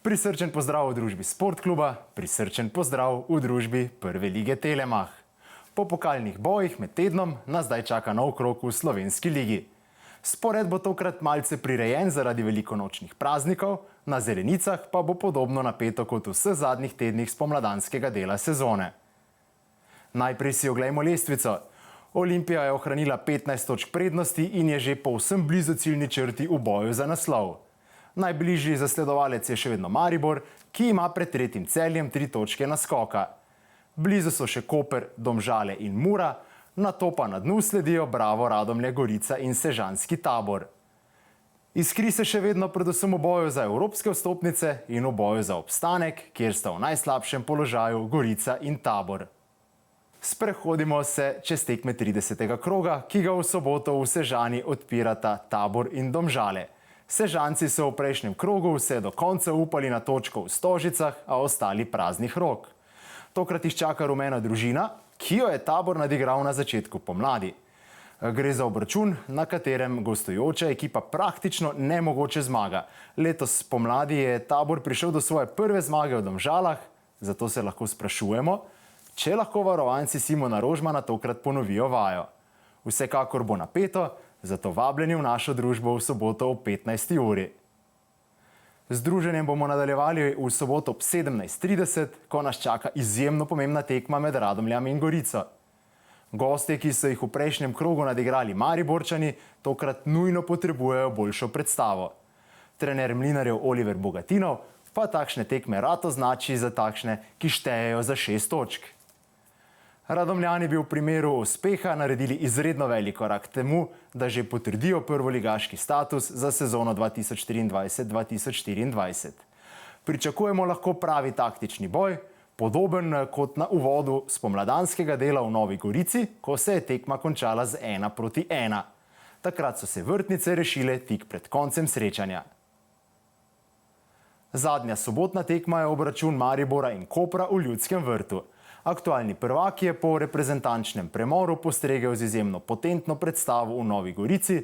Prisrčen pozdrav v družbi Sportkluba, prisrčen pozdrav v družbi Prve lige Telemach. Po pokalnih bojih med tednom nas zdaj čaka nov krog v slovenski ligi. Spored bo tokrat malce prirejen zaradi velikonočnih praznikov, na zelenicah pa bo podobno napeto kot v vseh zadnjih tednih spomladanskega dela sezone. Najprej si oglejmo lestvico. Olimpija je ohranila 15 točk prednosti in je že povsem blizu ciljni črti v boju za naslov. Najbližji zasledovalec je še vedno Maribor, ki ima pred tretjim Celjem 3 točke naskoka. Blizu so še Koper, Domžale in Mura, nato pa na dnu sledijo Bravo, Radomlje, Gorica in Sežanski Tabor. Iskri se še vedno predvsem v boju za evropske vstopnice in v boju za obstanek, kjer sta v najslabšem položaju Gorica in Tabor. Sprehodimo se čez tekme 30. kroga, ki ga v soboto v Sežani odpirata Tabor in Domžale. Sežanci so v prejšnjem krogu vse do konca upali na točko v Stožicah, a ostali praznih rok. Tokrat jih čaka rumena družina, ki jo je Tabor nadigral na začetku pomladi. Gre za obračun, na katerem gostujoča ekipa praktično nemogoče zmaga. Letos pomladi je Tabor prišel do svoje prve zmage v Domžalah, zato se lahko sprašujemo, če lahko varovanci Simona Rožmana tokrat ponovijo vajo. Vsekakor bo napeto, zato vabljeni v našo družbo v soboto ob 15. uri. Z druženjem bomo nadaljevali v soboto ob 17:30, ko nas čaka izjemno pomembna tekma med Radomljami in Gorico. Gostje, ki so jih v prejšnjem krogu nadigrali Mariborčani, tokrat nujno potrebujejo boljšo predstavo. Trener Mlinarjev Oliver Bogatinov pa takšne tekme rad označi za takšne, ki štejejo za 6 točk. Radomljani bi v primeru uspeha naredili izredno velik korak k temu, da že potrdijo prvoligaški status za sezono 2023-2024. Pričakujemo lahko pravi taktični boj, podoben kot na uvodu spomladanskega dela v Novi Gorici, ko se je tekma končala z 1:1. Takrat so se vrtnice rešile tik pred koncem srečanja. Zadnja sobotna tekma je obračun Maribora in Kopra v Ljudskem vrtu. Aktualni prvak je po reprezentančnem premoru postregel z izjemno potentno predstavo v Novi Gorici,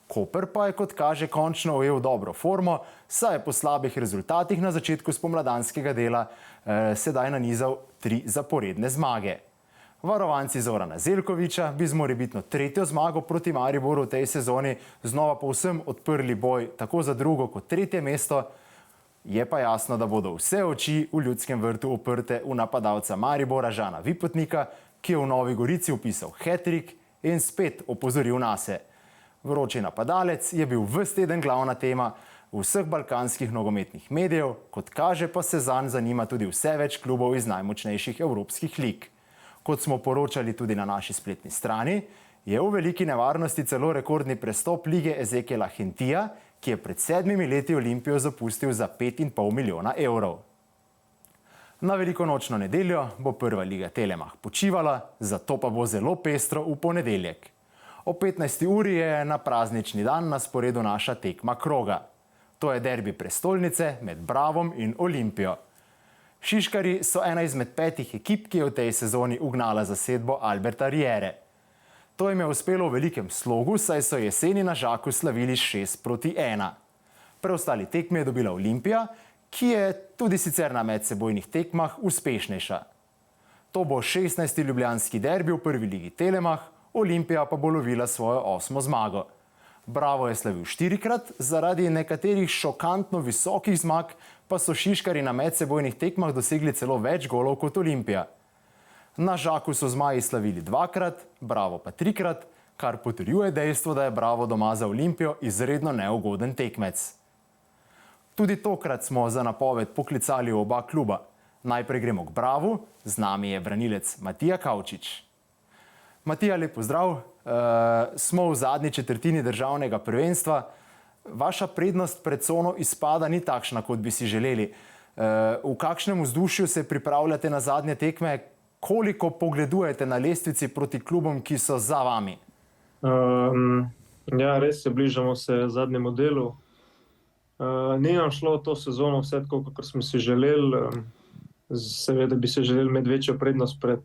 Koper pa je, kot kaže, končno ujel dobro formo, saj je po slabih rezultatih na začetku spomladanskega dela sedaj nanizal 3 zaporedne zmage. Varovanci Zorana Zeljkovića bi z morebitno 3. zmago proti Mariboru v tej sezoni znova povsem odprli boj tako za 2. kot 3. mesto. Je pa jasno, da bodo vse oči v Ljudskem vrtu uprte v napadalca Maribora Žana Vipotnika, ki je v Novi Gorici vpisal hat-trick in spet opozoril nase. Vroči napadalec je bil ves teden glavna tema vseh balkanskih nogometnih medijev, kot kaže pa se zanj zanima tudi vse več klubov iz najmočnejših evropskih lig. Kot smo poročali tudi na naši spletni strani, je v veliki nevarnosti celo rekordni prestop lige Ezekiela Hentija, ki je pred 7 leti Olimpijo zapustil za 5,5 milijona evrov. Na velikonočno nedeljo bo Prva liga Telemach počivala, zato pa bo zelo pestro v ponedeljek. O 15. uri je na praznični dan na sporedu naša tekma kroga. To je derbi prestolnice med Bravom in Olimpijo. Šiškarji so ena izmed 5 ekip, ki je v tej sezoni ugnala zasedbo Alberta Riere. To jim je uspelo v velikem slogu, saj so jeseni na Žaku slavili 6:1. Preostali tekmi je dobila Olimpija, ki je tudi sicer na medsebojnih tekmah uspešnejša. To bo 16. ljubljanski derbi v Prvi ligi Telemach, Olimpija pa bo lovila svojo 8. zmago. Bravo je slavil 4-krat, zaradi nekaterih šokantno visokih zmag pa so Šiškarji na medsebojnih tekmah dosegli celo več golov kot Olimpija. Na Žaku so zmaji slavili 2-krat, Bravo pa 3-krat, kar potrjuje dejstvo, da je Bravo doma za Olimpijo izredno neugoden tekmec. Tudi tokrat smo za napoved poklicali v oba kluba. Najprej gremo k Bravu, z nami je branilec Matija Kavčič. Matija, lep pozdrav. Smo v zadnji četrtini državnega prvenstva. Vaša prednost pred cono izpada ni takšna, kot bi si želeli. V kakšnem vzdušju se pripravljate na zadnje tekme? Koliko pogledujete na lestvici proti klubom, ki so za vami? Ja, res se bližamo se zadnjemu delu. Ni nam šlo to sezono vse tako, kot smo si želeli. Seveda bi se želeli imeti večjo prednost pred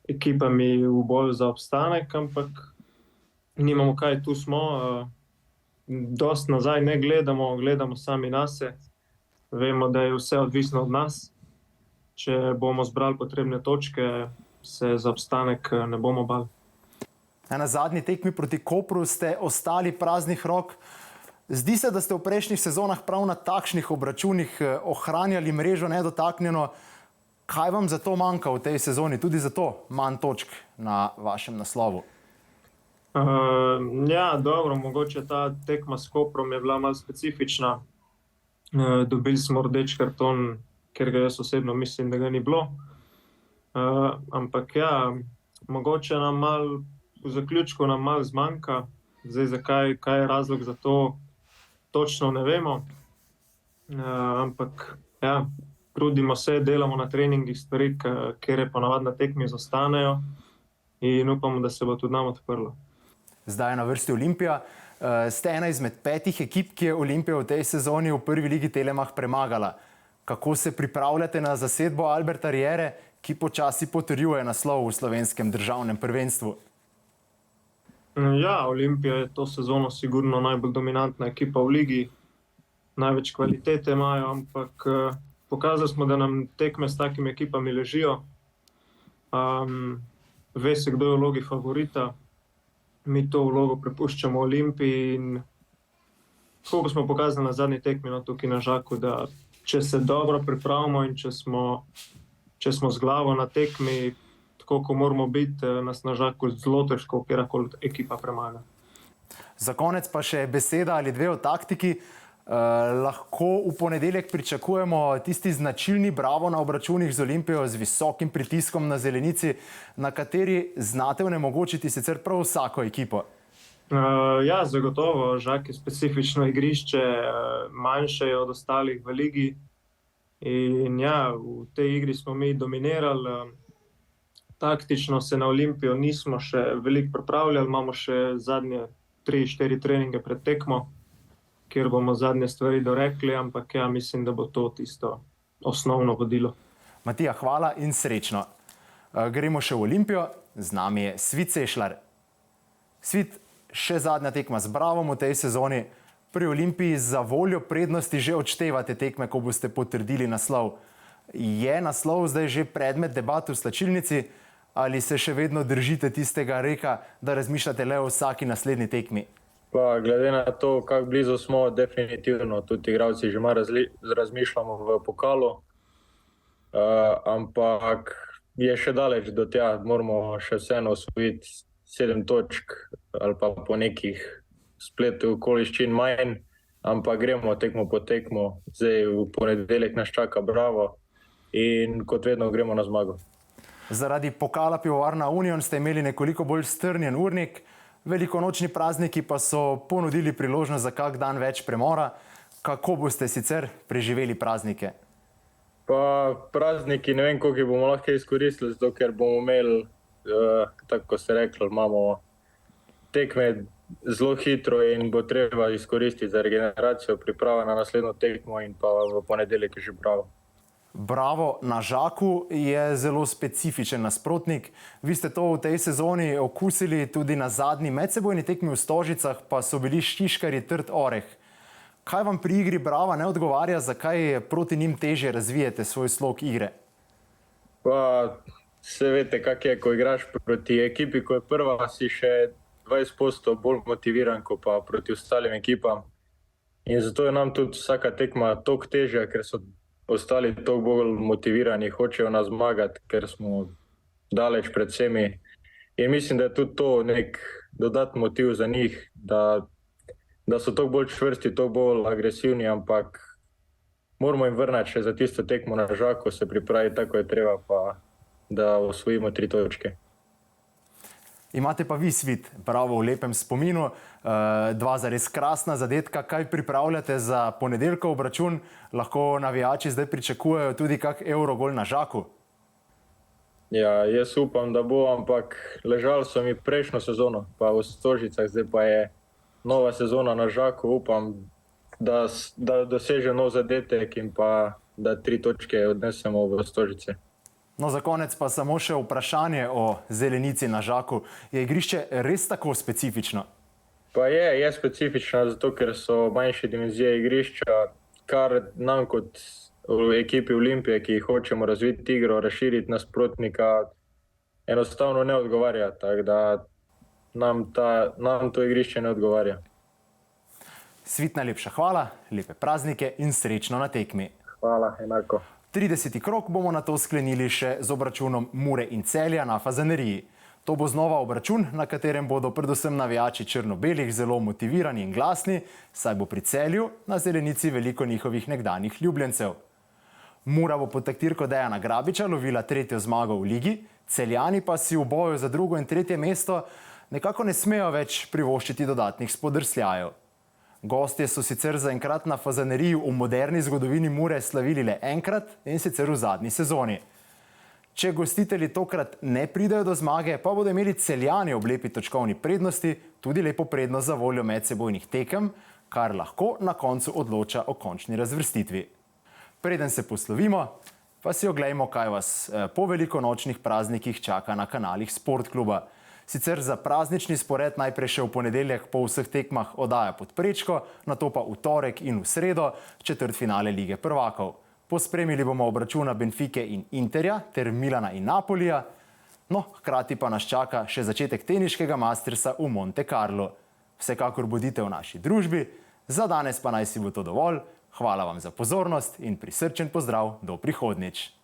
ekipami v boju za obstanek, ampak nimamo kaj, tu smo. Dost nazaj ne gledamo, gledamo sami nase. vemo, da je vse odvisno od nas. Če bomo zbrali potrebne točke, se za obstanek ne bomo bali. Na zadnji tekmi proti Kopru ste ostali praznih rok. Zdi se, da ste v prejšnjih sezonah prav na takšnih obračunih ohranjali mrežo nedotaknjeno. Kaj vam zato manjka v tej sezoni, tudi zato manj točk na vašem naslovu? Ja, dobro, mogoče ta tekma s Koprom je bila malo specifična. Dobili smo rdeč karton, ker ga jaz osebno mislim, da ga ni bilo. Ampak ja, mogoče nam malo, v zaključku nam malo zmanjka. Zdaj, kaj je razlog za to, točno ne vemo. Ampak ja, trudimo se, delamo na treningih stvari, kjer je ponavadi na tekmi zostanejo in upamo, da se bo tudi nam odprlo. Zdaj je na vrsti Olimpija. Ste ena izmed 5 ekip, ki je Olimpijo v tej sezoni v prvi ligi Telemach premagala. Kako se pripravljate na zasedbo Alberta Riere, ki počasi potrjuje naslov v slovenskem državnem prvenstvu? Ja, Olimpija je to sezono sigurno najbolj dominantna ekipa v ligi. Največ kvalitete imajo, ampak pokazali smo, da nam tekme s takimi ekipami ležijo. Ve se, kdo je v vlogi favorita. Mi to vlogo prepuščamo Olimpiji in tako smo pokazali na zadnji tekmi tukaj na Žaku, da če se dobro pripravimo in če smo z glavo na tekmi, tako ko moramo biti, nas na Žaku zelo težko kjerkoli ekipa premaga. Za konec pa še beseda ali dve o taktiki. Lahko v ponedeljek pričakujemo tisti značilni Bravo na obračunih z Olimpijo z visokim pritiskom na zelenici, na kateri znate onemogočiti sicer prav vsako ekipo. Ja, zagotovo. Žak je specifično igrišče, manjše od ostalih v ligi. In ja, v tej igri smo mi dominirali. Taktično se na Olimpijo nismo še veliko pripravljali, imamo še zadnje 3-4 treninge pred tekmo, kjer bomo zadnje stvari dorekli, ampak ja, mislim, da bo to tisto osnovno vodilo. Matija, hvala in srečno. Gremo še v Olimpijo, z nami je Svit Sešljar. Svit, še zadnja tekma z Bravom v tej sezoni. Pri Olimpiji za voljo prednosti že odštevate tekme, ko boste potrdili naslov. Je naslov zdaj že predmet debat v slačilnici ali se še vedno držite tistega reka, da razmišljate le o vsaki naslednji tekmi? Pa glede na to, kako blizu smo, definitivno tudi igralci že malo razmišljamo v pokalu, ampak je še daleč do tja, moramo še vseeno osvojiti 7 točk ali pa po nekih spletu okoliščin manj, ampak gremo tekmo po tekmo. Zdaj v ponedeljek nas čaka Bravo in kot vedno gremo na zmago. Zaradi pokala Pivovarna Union ste imeli nekoliko bolj strnjen urnik. Velikonočni prazniki pa so ponudili priložnost za kak dan več premora. Kako boste sicer preživeli praznike? Pa prazniki ne vem, koliko bomo lahko izkoristili, zato ker bomo imeli, tako kot ste rekli, imamo tekme zelo hitro in bo treba izkoristiti za regeneracijo, priprava na naslednjo tekmo in pa v ponedeljek je že Bravo. Bravo na Žaku je zelo specifičen nasprotnik. Vi ste to v tej sezoni okusili tudi na zadnji medsebojni tekmi v Stožicah, pa so bili Šiškarji trd oreh. Kaj vam pri igri Brava ne odgovarja, zakaj proti njim težje razvijete svoj slog igre? Pa se veste, kak je, ko igraš proti ekipi, ko je prva, si še 20% bolj motiviran, kot pa proti ostalim ekipam. In zato je nam tudi vsaka tekma toliko težja, ker so ostali toliko bolj motivirani, hočejo nas zmagati, ker smo daleč pred vsemi. In mislim, da je tudi to nek dodatni motiv za njih, da so toliko bolj čvrsti, toliko bolj agresivni, ampak moramo jim vrniti še za tisto tekmo na Žaku, se pripraviti tako je treba, pa da osvojimo 3 točke. Imate pa vi, Svit, Bravo v lepem spominu, 2 zares krasna zadetka. Kaj pripravljate za ponedeljkov obračun? Lahko navijači zdaj pričakujejo tudi kak Eurogol na Žaku? Ja, jaz upam, da bo, ampak ležali so mi prejšnjo sezono, pa v Stožicah, zdaj pa je nova sezona na Žaku. Upam, da doseže nov zadetek in pa da 3 točke odnesemo v Stožice. No, za konec pa samo še vprašanje o zelenici na Žaku. Je igrišče res tako specifično? Pa je specifično, zato ker so manjše dimenzije igrišča, kar nam kot v ekipi Olimpije, ki hočemo razviti igro, razširiti nasprotnika, enostavno ne odgovarja. Tako da nam to igrišče ne odgovarja. Svit, najlepša hvala, lepe praznike in srečno na tekmi. Hvala, enako. 30. krog bomo na to sklenili še z obračunom Mure in Celja na Fazaneriji. To bo znova obračun, na katerem bodo predvsem navijači črno-belih zelo motivirani in glasni, saj bo pri Celju na zelenici veliko njihovih nekdanjih ljubljencev. Mura bo pod taktirko Dejana Grabiča lovila 3. zmago v ligi, Celjani pa si v boju za 2. in 3. mesto nekako ne smejo več privoščiti dodatnih spodrsljajev. Gostje so sicer zaenkrat na Fazaneriji v moderni zgodovini Mure slavili le enkrat, in sicer v zadnji sezoni. Če gostitelji tokrat ne pridejo do zmage, pa bodo imeli Celjani ob lepi točkovni prednosti tudi lepo prednost za voljo medsebojnih tekem, kar lahko na koncu odloča o končni razvrstitvi. Preden se poslovimo, pa si oglejmo, kaj vas po velikonočnih praznikih čaka na kanalih Sportkluba. Sicer za praznični spored najprej še v ponedeljek po vseh tekmah oddaja Pod prečko, nato pa v torek in v sredo četrtfinale Lige prvakov. Pospremili bomo obračuna Benfike in Interja ter Milana in Napolija. No, hkrati pa nas čaka še začetek teniškega Mastersa v Monte Carlo. Vsekakor bodite v naši družbi, za danes pa naj si bo to dovolj. Hvala vam za pozornost in prisrčen pozdrav do prihodnjič.